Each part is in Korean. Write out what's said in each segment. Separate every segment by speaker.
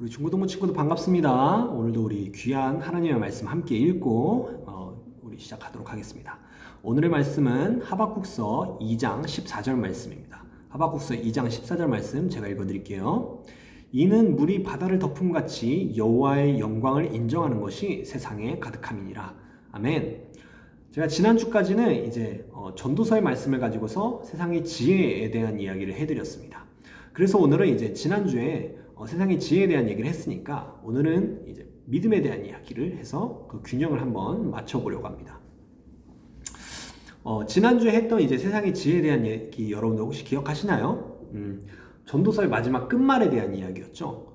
Speaker 1: 우리 중고등부 친구들 반갑습니다. 오늘도 우리 귀한 하나님의 말씀 함께 읽고 우리 시작하도록 하겠습니다. 오늘의 말씀은 하박국서 2장 14절 말씀입니다. 하박국서 2장 14절 말씀 제가 읽어드릴게요. 이는 물이 바다를 덮음같이 여호와의 영광을 인정하는 것이 세상에 가득함이니라. 아멘. 제가 지난주까지는 이제 전도서의 말씀을 가지고서 세상의 지혜에 대한 이야기를 해드렸습니다. 그래서 오늘은 이제 지난주에 세상의 지혜에 대한 얘기를 했으니까 오늘은 이제 믿음에 대한 이야기를 해서 그 균형을 한번 맞춰보려고 합니다. 지난주에 했던 이제 세상의 지혜에 대한 얘기 여러분들 혹시 기억하시나요? 전도서의 마지막 끝말에 대한 이야기였죠.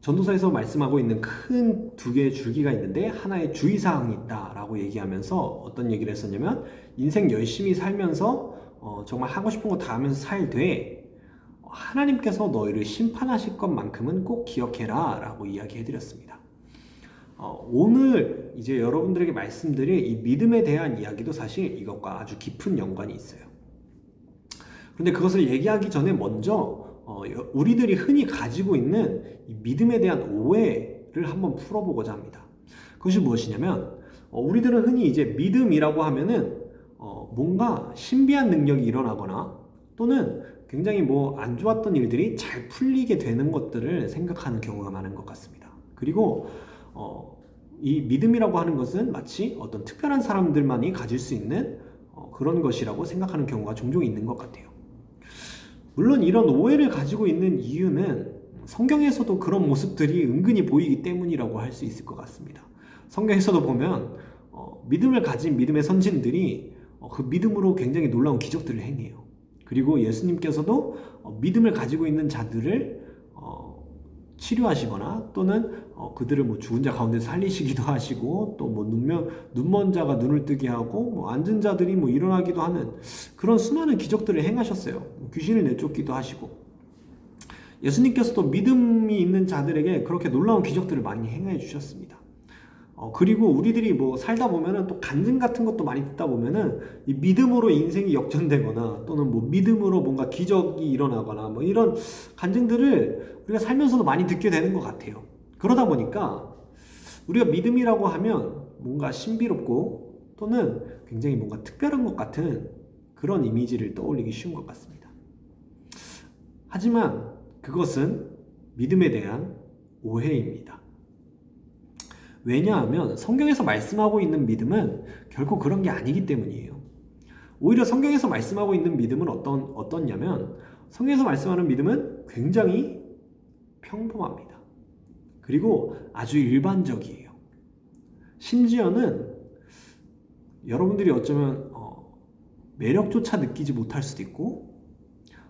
Speaker 1: 전도서에서 말씀하고 있는 큰 두 개의 줄기가 있는데 하나의 주의사항이 있다라고 얘기하면서 어떤 얘기를 했었냐면 인생 열심히 살면서 정말 하고 싶은 거 다 하면서 살되 하나님께서 너희를 심판하실 것만큼은 꼭 기억해라 라고 이야기해드렸습니다. 오늘 이제 여러분들에게 말씀드릴 이 믿음에 대한 이야기도 사실 이것과 아주 깊은 연관이 있어요. 그런데 그것을 얘기하기 전에 먼저 우리들이 흔히 가지고 있는 이 믿음에 대한 오해를 한번 풀어보고자 합니다. 그것이 무엇이냐면 우리들은 흔히 이제 믿음이라고 하면은 뭔가 신비한 능력이 일어나거나 또는 굉장히 안 좋았던 일들이 잘 풀리게 되는 것들을 생각하는 경우가 많은 것 같습니다. 그리고 이 믿음이라고 하는 것은 마치 어떤 특별한 사람들만이 가질 수 있는 그런 것이라고 생각하는 경우가 종종 있는 것 같아요. 물론 이런 오해를 가지고 있는 이유는 성경에서도 그런 모습들이 은근히 보이기 때문이라고 할 수 있을 것 같습니다. 성경에서도 보면 믿음을 가진 믿음의 선진들이 그 믿음으로 굉장히 놀라운 기적들을 행해요. 그리고 예수님께서도 믿음을 가지고 있는 자들을 치료하시거나 또는 그들을 죽은 자 가운데서 살리시기도 하시고 또 눈먼 자가 눈을 뜨게 하고 앉은 자들이 일어나기도 하는 그런 수많은 기적들을 행하셨어요. 귀신을 내쫓기도 하시고 예수님께서도 믿음이 있는 자들에게 그렇게 놀라운 기적들을 많이 행해 주셨습니다. 그리고 우리들이 살다 보면은 또 간증 같은 것도 많이 듣다 보면은 이 믿음으로 인생이 역전되거나 또는 믿음으로 뭔가 기적이 일어나거나 이런 간증들을 우리가 살면서도 많이 듣게 되는 것 같아요. 그러다 보니까 우리가 믿음이라고 하면 뭔가 신비롭고 또는 굉장히 뭔가 특별한 것 같은 그런 이미지를 떠올리기 쉬운 것 같습니다. 하지만 그것은 믿음에 대한 오해입니다. 왜냐하면 성경에서 말씀하고 있는 믿음은 결코 그런 게 아니기 때문이에요. 오히려 성경에서 말씀하고 있는 믿음은 어떻냐면 성경에서 말씀하는 믿음은 굉장히 평범합니다. 그리고 아주 일반적이에요. 심지어는 여러분들이 어쩌면 매력조차 느끼지 못할 수도 있고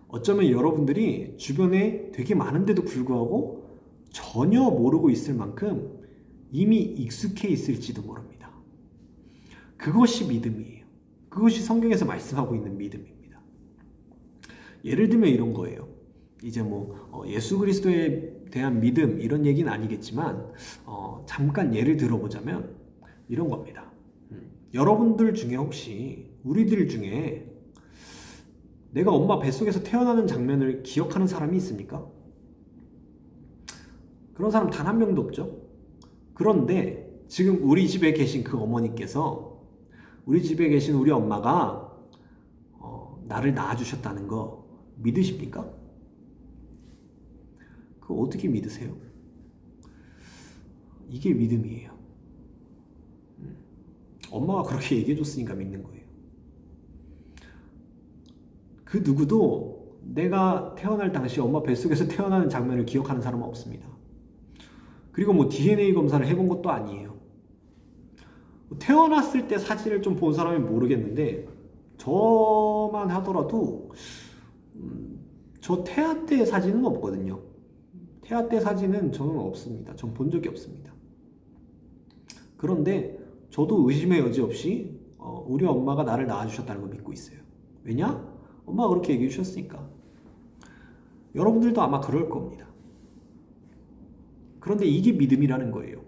Speaker 1: 어쩌면 여러분들이 주변에 되게 많은데도 불구하고 전혀 모르고 있을 만큼 이미 익숙해 있을지도 모릅니다. 그것이 믿음이에요. 그것이 성경에서 말씀하고 있는 믿음입니다. 예를 들면 이런 거예요. 이제 예수 그리스도에 대한 믿음 이런 얘기는 아니겠지만 잠깐 예를 들어보자면 이런 겁니다. 여러분들 중에 혹시 우리들 중에 내가 엄마 뱃속에서 태어나는 장면을 기억하는 사람이 있습니까? 그런 사람 단 한 명도 없죠? 그런데 지금 우리 집에 계신 그 어머니께서 우리 집에 계신 우리 엄마가 나를 낳아주셨다는 거 믿으십니까? 그거 어떻게 믿으세요? 이게 믿음이에요. 엄마가 그렇게 얘기해줬으니까 믿는 거예요. 그 누구도 내가 태어날 당시 엄마 뱃속에서 태어나는 장면을 기억하는 사람은 없습니다. 그리고 DNA 검사를 해본 것도 아니에요. 태어났을 때 사진을 좀 본 사람이 모르겠는데 저만 하더라도 저 태아 때 사진은 없거든요. 태아 때 사진은 저는 없습니다. 전 본 적이 없습니다. 그런데 저도 의심의 여지 없이 우리 엄마가 나를 낳아주셨다는 걸 믿고 있어요. 왜냐? 엄마가 그렇게 얘기해 주셨으니까. 여러분들도 아마 그럴 겁니다. 그런데 이게 믿음이라는 거예요.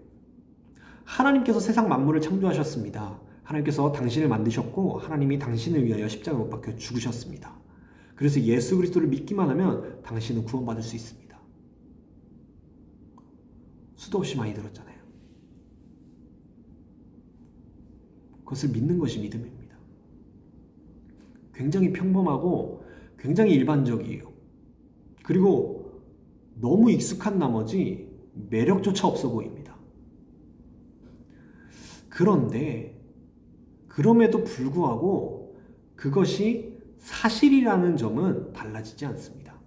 Speaker 1: 하나님께서 세상 만물을 창조하셨습니다. 하나님께서 당신을 만드셨고 하나님이 당신을 위하여 십자가에 못 박혀 죽으셨습니다. 그래서 예수 그리스도를 믿기만 하면 당신은 구원받을 수 있습니다. 수도 없이 많이 들었잖아요. 그것을 믿는 것이 믿음입니다. 굉장히 평범하고 굉장히 일반적이에요. 그리고 너무 익숙한 나머지 매력조차 없어 보입니다. 그런데 그럼에도 불구하고 그것이 사실이라는 점은 달라지지 않습니다.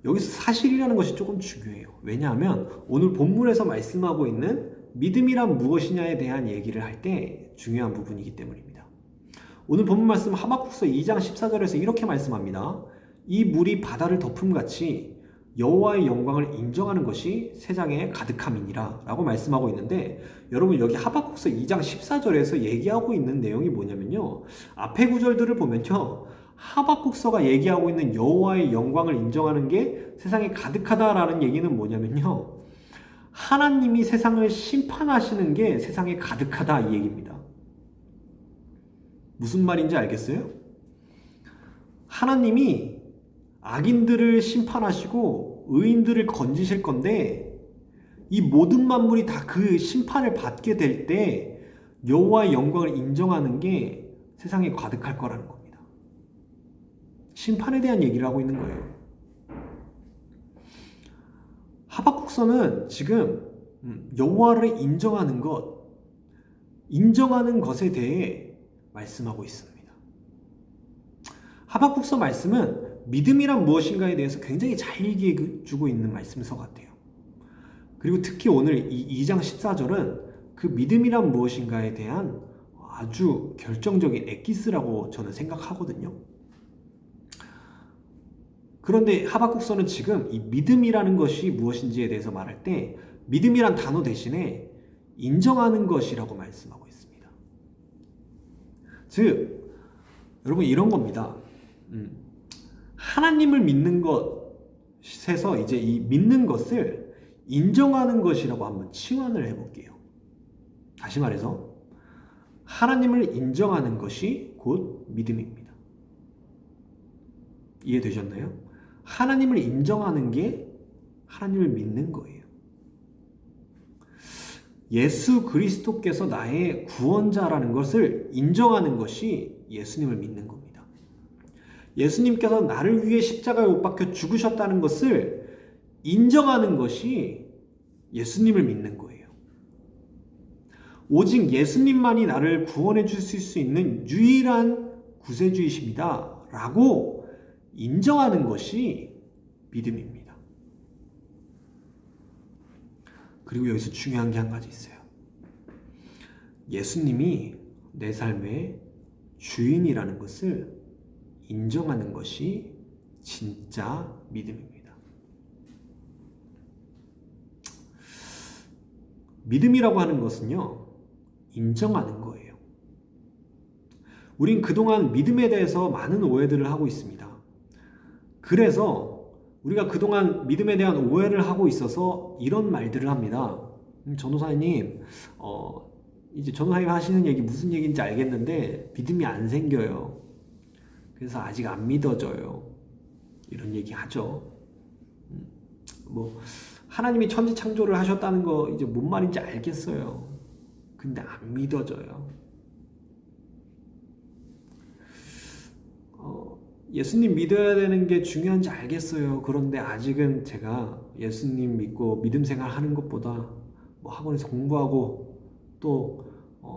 Speaker 1: 여기서 사실이라는 것이 조금 중요해요. 왜냐하면 오늘 본문에서 말씀하고 있는 믿음이란 무엇이냐에 대한 얘기를 할 때 중요한 부분이기 때문입니다. 오늘 본문 말씀 하박국서 2장 14절에서 이렇게 말씀합니다. 이 물이 바다를 덮음같이 여호와의 영광을 인정하는 것이 세상에 가득함이니라 라고 말씀하고 있는데, 여러분 여기 하박국서 2장 14절에서 얘기하고 있는 내용이 뭐냐면요, 앞에 구절들을 보면요, 하박국서가 얘기하고 있는 여호와의 영광을 인정하는 게 세상에 가득하다라는 얘기는 뭐냐면요, 하나님이 세상을 심판하시는 게 세상에 가득하다 이 얘기입니다. 무슨 말인지 알겠어요? 하나님이 악인들을 심판하시고 의인들을 건지실 건데, 이 모든 만물이 다 그 심판을 받게 될 때 여호와의 영광을 인정하는 게 세상에 가득할 거라는 겁니다. 심판에 대한 얘기를 하고 있는 거예요. 하박국서는 지금 여호와를 인정하는 것에 대해 말씀하고 있습니다. 하박국서 말씀은 믿음이란 무엇인가에 대해서 굉장히 잘 얘기해 주고 있는 말씀서 같아요. 그리고 특히 오늘 이 2장 14절은 그 믿음이란 무엇인가에 대한 아주 결정적인 엑기스라고 저는 생각하거든요. 그런데 하박국서는 지금 이 믿음이라는 것이 무엇인지에 대해서 말할 때 믿음이란 단어 대신에 인정하는 것이라고 말씀하고 있습니다. 즉 여러분 이런 겁니다. 하나님을 믿는 것에서 이제 이 믿는 것을 인정하는 것이라고 한번 치환을 해볼게요. 다시 말해서 하나님을 인정하는 것이 곧 믿음입니다. 이해되셨나요? 하나님을 인정하는 게 하나님을 믿는 거예요. 예수 그리스도께서 나의 구원자라는 것을 인정하는 것이 예수님을 믿는 겁니다. 예수님께서 나를 위해 십자가에 못 박혀 죽으셨다는 것을 인정하는 것이 예수님을 믿는 거예요. 오직 예수님만이 나를 구원해 주실 수 있는 유일한 구세주이십니다 라고 인정하는 것이 믿음입니다. 그리고 여기서 중요한 게 한 가지 있어요. 예수님이 내 삶의 주인이라는 것을 인정하는 것이 진짜 믿음입니다. 믿음이라고 하는 것은요, 인정하는 거예요. 우린 그동안 믿음에 대해서 많은 오해들을 하고 있습니다. 그래서 우리가 그동안 믿음에 대한 오해를 하고 있어서 이런 말들을 합니다. 전도사님, 이제 전도사님 하시는 얘기 무슨 얘기인지 알겠는데 믿음이 안 생겨요. 그래서 아직 안 믿어져요. 이런 얘기 하죠. 하나님이 천지 창조를 하셨다는 거 이제 뭔 말인지 알겠어요. 근데 안 믿어져요. 예수님 믿어야 되는 게 중요한지 알겠어요. 그런데 아직은 제가 예수님 믿고 믿음 생활 하는 것보다 학원에서 공부하고 또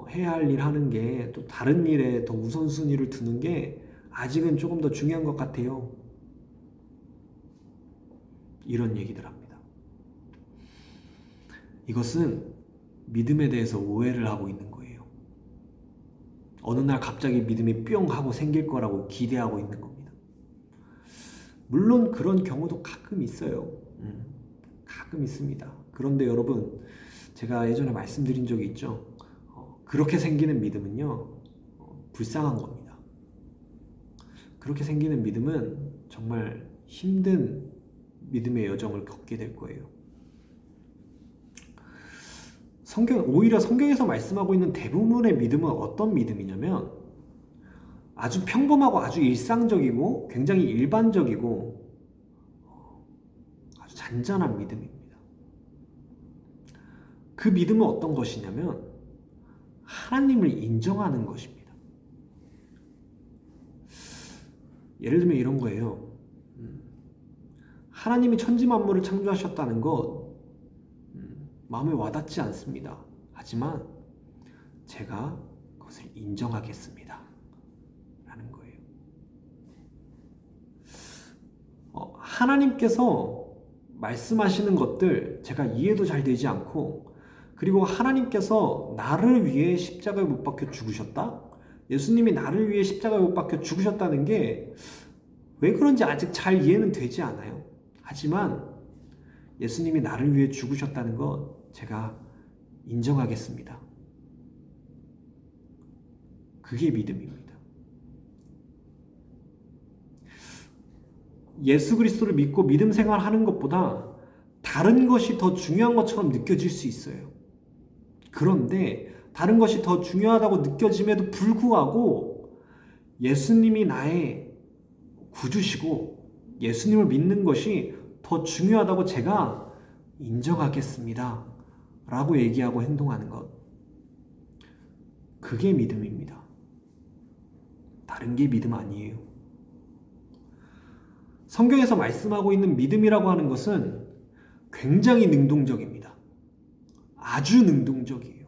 Speaker 1: 해야 할 일 하는 게 또 다른 일에 더 우선순위를 두는 게 아직은 조금 더 중요한 것 같아요. 이런 얘기들 합니다. 이것은 믿음에 대해서 오해를 하고 있는 거예요. 어느 날 갑자기 믿음이 뿅 하고 생길 거라고 기대하고 있는 겁니다. 물론 그런 경우도 가끔 있어요. 가끔 있습니다. 그런데 여러분, 제가 예전에 말씀드린 적이 있죠. 그렇게 생기는 믿음은요, 불쌍한 겁니다. 그렇게 생기는 믿음은 정말 힘든 믿음의 여정을 겪게 될 거예요. 오히려 성경에서 말씀하고 있는 대부분의 믿음은 어떤 믿음이냐면 아주 평범하고 아주 일상적이고 굉장히 일반적이고 아주 잔잔한 믿음입니다. 그 믿음은 어떤 것이냐면 하나님을 인정하는 것입니다. 예를 들면 이런 거예요. 하나님이 천지 만물을 창조하셨다는 것 마음에 와닿지 않습니다. 하지만 제가 그것을 인정하겠습니다. 라는 거예요. 하나님께서 말씀하시는 것들 제가 이해도 잘 되지 않고, 그리고 하나님께서 나를 위해 십자가에 못 박혀 죽으셨다? 예수님이 나를 위해 십자가에 못 박혀 죽으셨다는 게 왜 그런지 아직 잘 이해는 되지 않아요. 하지만 예수님이 나를 위해 죽으셨다는 것 제가 인정하겠습니다. 그게 믿음입니다. 예수 그리스도를 믿고 믿음 생활하는 것보다 다른 것이 더 중요한 것처럼 느껴질 수 있어요. 그런데 다른 것이 더 중요하다고 느껴짐에도 불구하고 예수님이 나의 구주시고 예수님을 믿는 것이 더 중요하다고 제가 인정하겠습니다. 라고 얘기하고 행동하는 것. 그게 믿음입니다. 다른 게 믿음 아니에요. 성경에서 말씀하고 있는 믿음이라고 하는 것은 굉장히 능동적입니다. 아주 능동적이에요.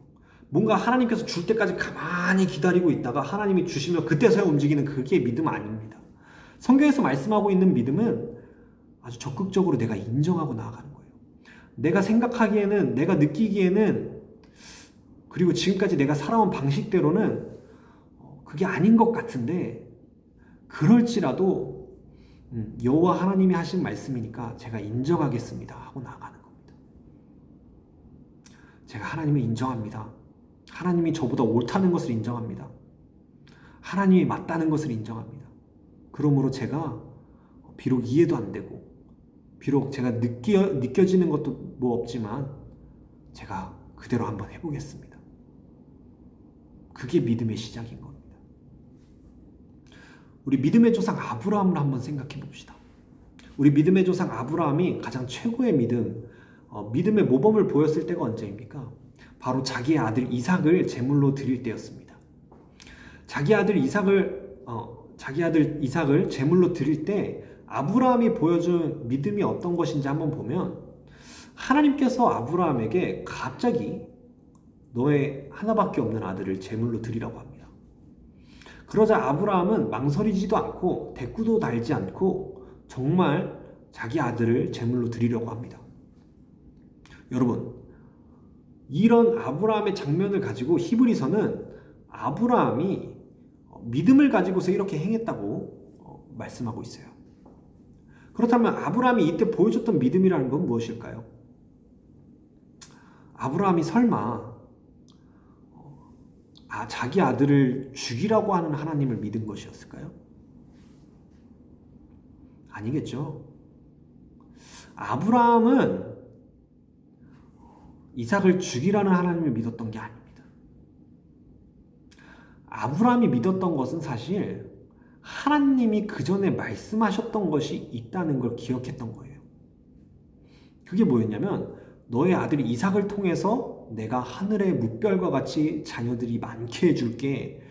Speaker 1: 뭔가 하나님께서 줄 때까지 가만히 기다리고 있다가 하나님이 주시면 그때서야 움직이는 그게 믿음 아닙니다. 성경에서 말씀하고 있는 믿음은 아주 적극적으로 내가 인정하고 나아가는 거예요. 내가 생각하기에는, 내가 느끼기에는, 그리고 지금까지 내가 살아온 방식대로는 그게 아닌 것 같은데, 그럴지라도 여호와 하나님이 하신 말씀이니까 제가 인정하겠습니다 하고 나아가는 겁니다. 제가 하나님을 인정합니다. 하나님이 저보다 옳다는 것을 인정합니다. 하나님이 맞다는 것을 인정합니다. 그러므로 제가 비록 이해도 안 되고 비록 제가 느껴지는 것도 뭐 없지만 제가 그대로 한번 해보겠습니다. 그게 믿음의 시작인 겁니다. 우리 믿음의 조상 아브라함을 한번 생각해 봅시다. 우리 믿음의 조상 아브라함이 가장 최고의 믿음의 모범을 보였을 때가 언제입니까? 바로 자기의 아들 이삭을 제물로 드릴 때였습니다. 자기 아들 이삭을 제물로 드릴 때 아브라함이 보여준 믿음이 어떤 것인지 한번 보면, 하나님께서 아브라함에게 갑자기 너의 하나밖에 없는 아들을 제물로 드리라고 합니다. 그러자 아브라함은 망설이지도 않고 대꾸도 달지 않고 정말 자기 아들을 제물로 드리려고 합니다. 여러분, 이런 아브라함의 장면을 가지고 히브리서는 아브라함이 믿음을 가지고서 이렇게 행했다고 말씀하고 있어요. 그렇다면 아브라함이 이때 보여줬던 믿음이라는 건 무엇일까요? 아브라함이 설마 자기 아들을 죽이라고 하는 하나님을 믿은 것이었을까요? 아니겠죠. 아브라함은 이삭을 죽이라는 하나님을 믿었던 게 아닙니다. 아브라함이 믿었던 것은 사실 하나님이 그 전에 말씀하셨던 것이 있다는 걸 기억했던 거예요. 그게 뭐였냐면, 너의 아들 이삭을 통해서 내가 하늘의 무별과 같이 자녀들이 많게 해줄게.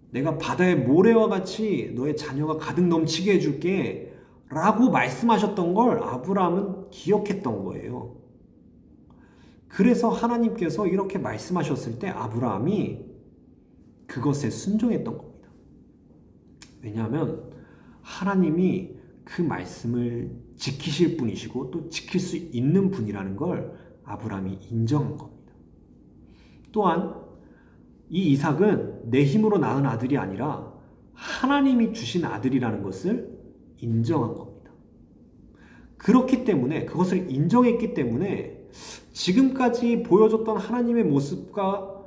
Speaker 1: 내가 바다의 모래와 같이 너의 자녀가 가득 넘치게 해줄게. 라고 말씀하셨던 걸 아브라함은 기억했던 거예요. 그래서 하나님께서 이렇게 말씀하셨을 때 아브라함이 그것에 순종했던 겁니다. 왜냐하면 하나님이 그 말씀을 지키실 분이시고 또 지킬 수 있는 분이라는 걸 아브라함이 인정한 겁니다. 또한 이 이삭은 내 힘으로 낳은 아들이 아니라 하나님이 주신 아들이라는 것을 인정한 겁니다. 그렇기 때문에, 그것을 인정했기 때문에 지금까지 보여줬던 하나님의 모습과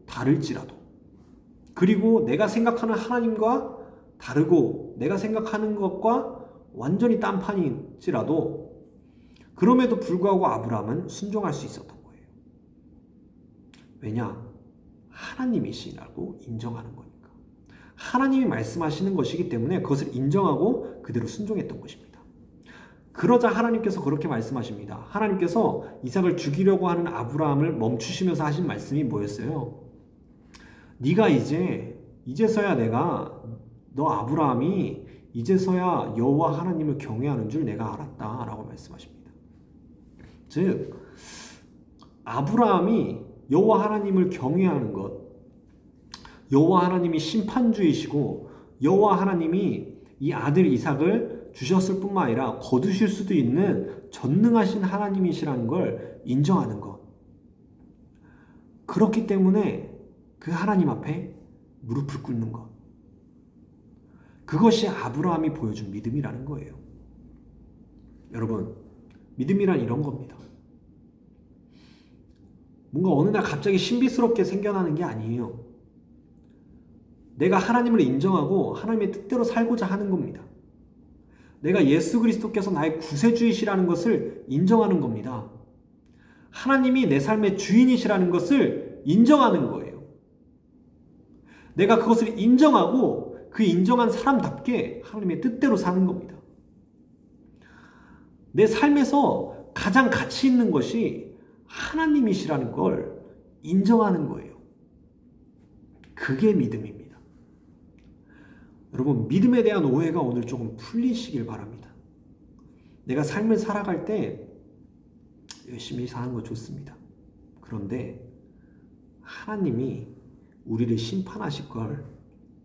Speaker 1: 다를지라도, 그리고 내가 생각하는 하나님과 다르고 내가 생각하는 것과 완전히 딴판일지라도 그럼에도 불구하고 아브라함은 순종할 수 있었던 거예요. 왜냐? 하나님이시라고 인정하는 거니까. 하나님이 말씀하시는 것이기 때문에 그것을 인정하고 그대로 순종했던 것입니다. 그러자 하나님께서 그렇게 말씀하십니다. 하나님께서 이삭을 죽이려고 하는 아브라함을 멈추시면서 하신 말씀이 뭐였어요? 네가 이제서야 내가 너 아브라함이 이제서야 여호와 하나님을 경외하는 줄 내가 알았다라고 말씀하십니다. 즉 아브라함이 여호와 하나님을 경외하는 것, 여호와 하나님이 심판주이시고 여호와 하나님이 이 아들 이삭을 주셨을 뿐만 아니라 거두실 수도 있는 전능하신 하나님이시라는 걸 인정하는 것. 그렇기 때문에 그 하나님 앞에 무릎을 꿇는 것. 그것이 아브라함이 보여준 믿음이라는 거예요. 여러분, 믿음이란 이런 겁니다. 뭔가 어느 날 갑자기 신비스럽게 생겨나는 게 아니에요. 내가 하나님을 인정하고 하나님의 뜻대로 살고자 하는 겁니다. 내가 예수 그리스도께서 나의 구세주이시라는 것을 인정하는 겁니다. 하나님이 내 삶의 주인이시라는 것을 인정하는 거예요. 내가 그것을 인정하고 그 인정한 사람답게 하나님의 뜻대로 사는 겁니다. 내 삶에서 가장 가치 있는 것이 하나님이시라는 걸 인정하는 거예요. 그게 믿음입니다. 여러분, 믿음에 대한 오해가 오늘 조금 풀리시길 바랍니다. 내가 삶을 살아갈 때 열심히 사는 거 좋습니다. 그런데 하나님이 우리를 심판하실 걸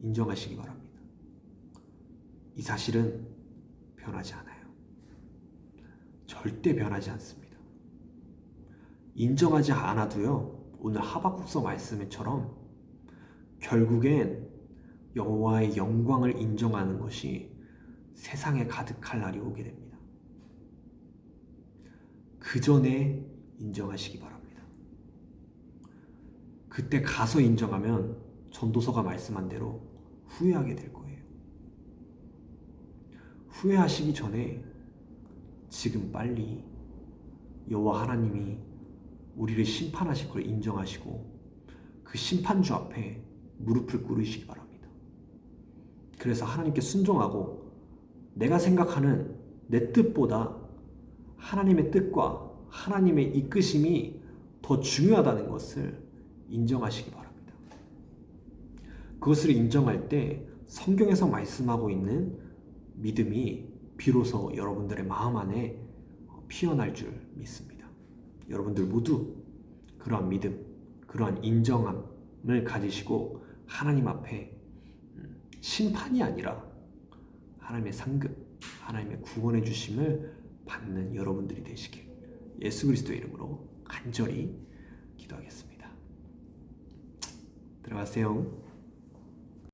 Speaker 1: 인정하시기 바랍니다. 이 사실은 변하지 않아요. 절대 변하지 않습니다. 인정하지 않아도요, 오늘 하박국서 말씀처럼 결국엔 여호와의 영광을 인정하는 것이 세상에 가득할 날이 오게 됩니다. 그 전에 인정하시기 바랍니다. 그때 가서 인정하면 전도서가 말씀한 대로 후회하게 될 거예요. 후회하시기 전에 지금 빨리 여호와 하나님이 우리를 심판하실 걸 인정하시고 그 심판주 앞에 무릎을 꿇으시기 바랍니다. 그래서 하나님께 순종하고 내가 생각하는 내 뜻보다 하나님의 뜻과 하나님의 이끄심이 더 중요하다는 것을 인정하시기 바랍니다. 그것을 인정할 때 성경에서 말씀하고 있는 믿음이 비로소 여러분들의 마음 안에 피어날 줄 믿습니다. 여러분들 모두 그러한 믿음, 그러한 인정함을 가지시고 하나님 앞에 심판이 아니라 하나님의 상급, 하나님의 구원해 주심을 받는 여러분들이 되시길 예수 그리스도의 이름으로 간절히 기도하겠습니다. 들어가세요.